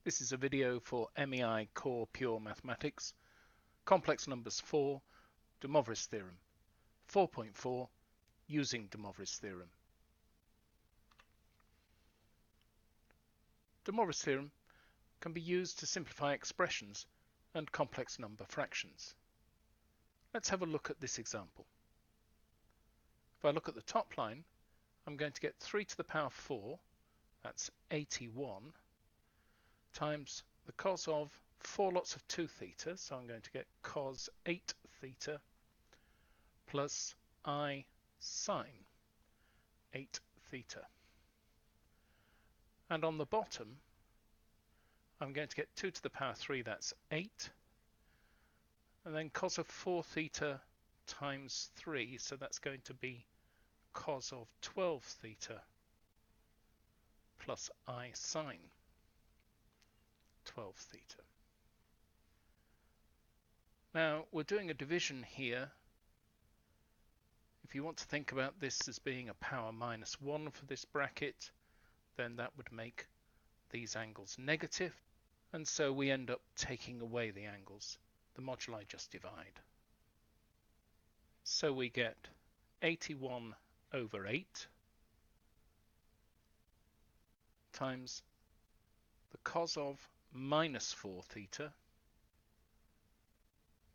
This is a video for MEI Core Pure Mathematics, Complex Numbers 4, de Moivre's Theorem, 4.4, Using de Moivre's Theorem. De Moivre's Theorem can be used to simplify expressions and complex number fractions. Let's have a look at this example. If I look at the top line, I'm going to get 3 to the power 4, that's 81, times the cos of 4 lots of 2 theta, so I'm going to get cos 8 theta plus I sine 8 theta. And on the bottom, I'm going to get 2 to the power 3, that's 8, and then cos of 4 theta times 3, so that's going to be cos of 12 theta plus I sine 12 theta. Now we're doing a division here. If you want to think about this as being a power minus 1 for this bracket, then that would make these angles negative, and so we end up taking away the angles. The moduli just divide. So we get 81 over 8 times the cos of minus 4 theta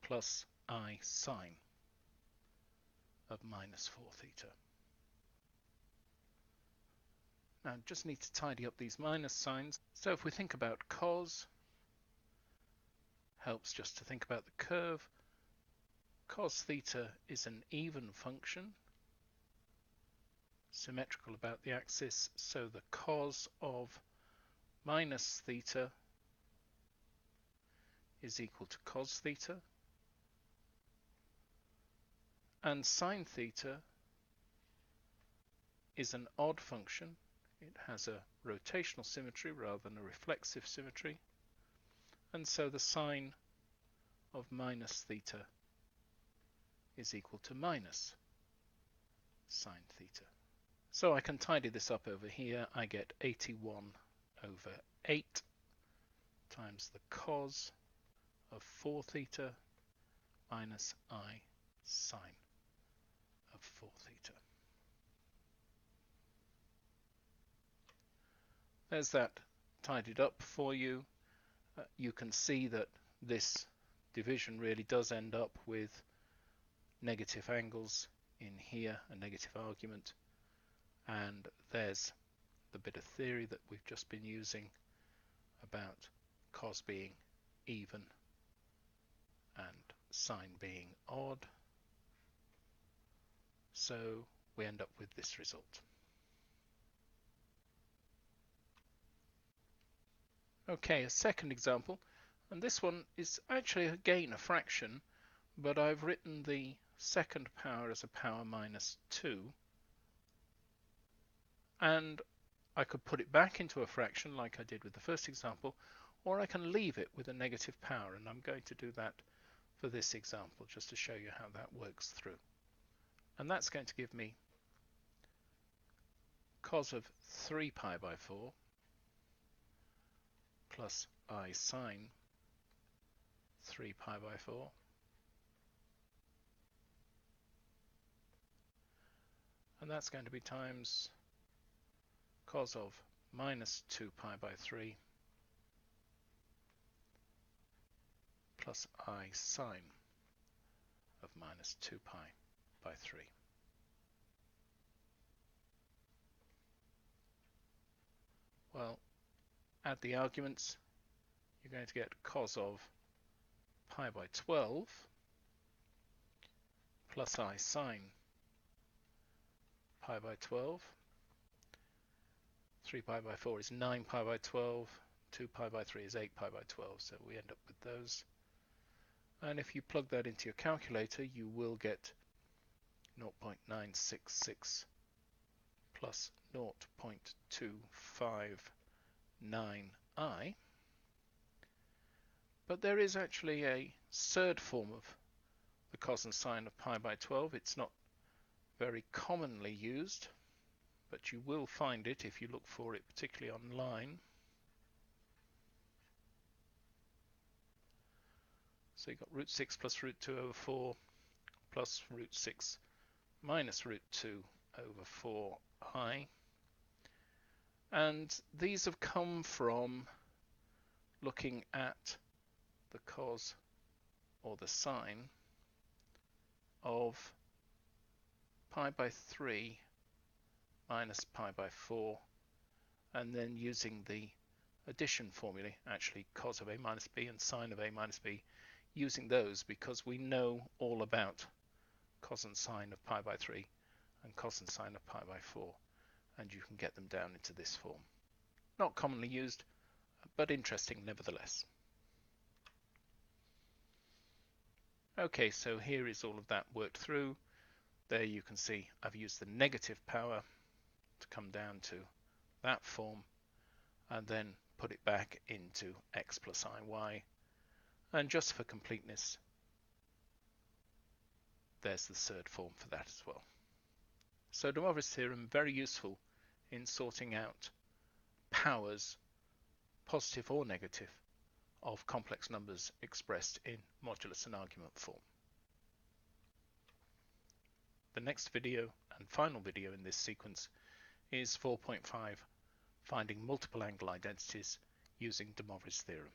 plus I sine of minus 4 theta. Now just need to tidy up these minus signs. So if we think about cos, helps just to think about the curve. Cos theta is an even function, symmetrical about the axis, so the cos of minus theta is equal to cos theta, and sine theta is an odd function. It has a rotational symmetry rather than a reflexive symmetry, and so the sine of minus theta is equal to minus sine theta. So I can tidy this up over here. I get 81 over 8 times the cos of 4 theta minus I sine of 4 theta. There's that tidied up for you. You can see that this division really does end up with negative angles in here, a negative argument, and there's the bit of theory that we've just been using about cos being even and sine being odd. So we end up with this result. Okay, a second example, and this one is actually again a fraction, but I've written the second power as a power minus 2, and I could put it back into a fraction like I did with the first example, or I can leave it with a negative power, and I'm going to do that for this example just to show you how that works through. And that's going to give me cos of 3 pi by 4 plus I sine 3 pi by 4 and that's going to be times cos of minus 2 pi by 3 plus I sine of minus 2 pi by 3. Well, add the arguments. You're going to get cos of pi by 12 plus I sine pi by 12. 3 pi by 4 is 9 pi by 12. 2 pi by 3 is 8 pi by 12. So we end up with those. And if you plug that into your calculator, you will get 0.966 plus 0.259i. But there is actually a third form of the cos and sine of pi by 12. It's not very commonly used, but you will find it if you look for it, particularly online. So you've got root 6 plus root 2 over 4 plus root 6 minus root 2 over 4i. And these have come from looking at the cos or the sine of pi by 3 minus pi by 4, and then using the addition formulae, actually cos of a minus b and sine of a minus b, using those because we know all about cos and sine of pi by 3 and cos and sine of pi by 4, and you can get them down into this form. Not commonly used, but interesting nevertheless. Okay, so here is all of that worked through. There you can see I've used the negative power to come down to that form and then put it back into x plus iy. And just for completeness, there's the third form for that as well. So De Moivre's theorem, very useful in sorting out powers, positive or negative, of complex numbers expressed in modulus and argument form. The next video and final video in this sequence is 4.5, finding multiple angle identities using De Moivre's theorem.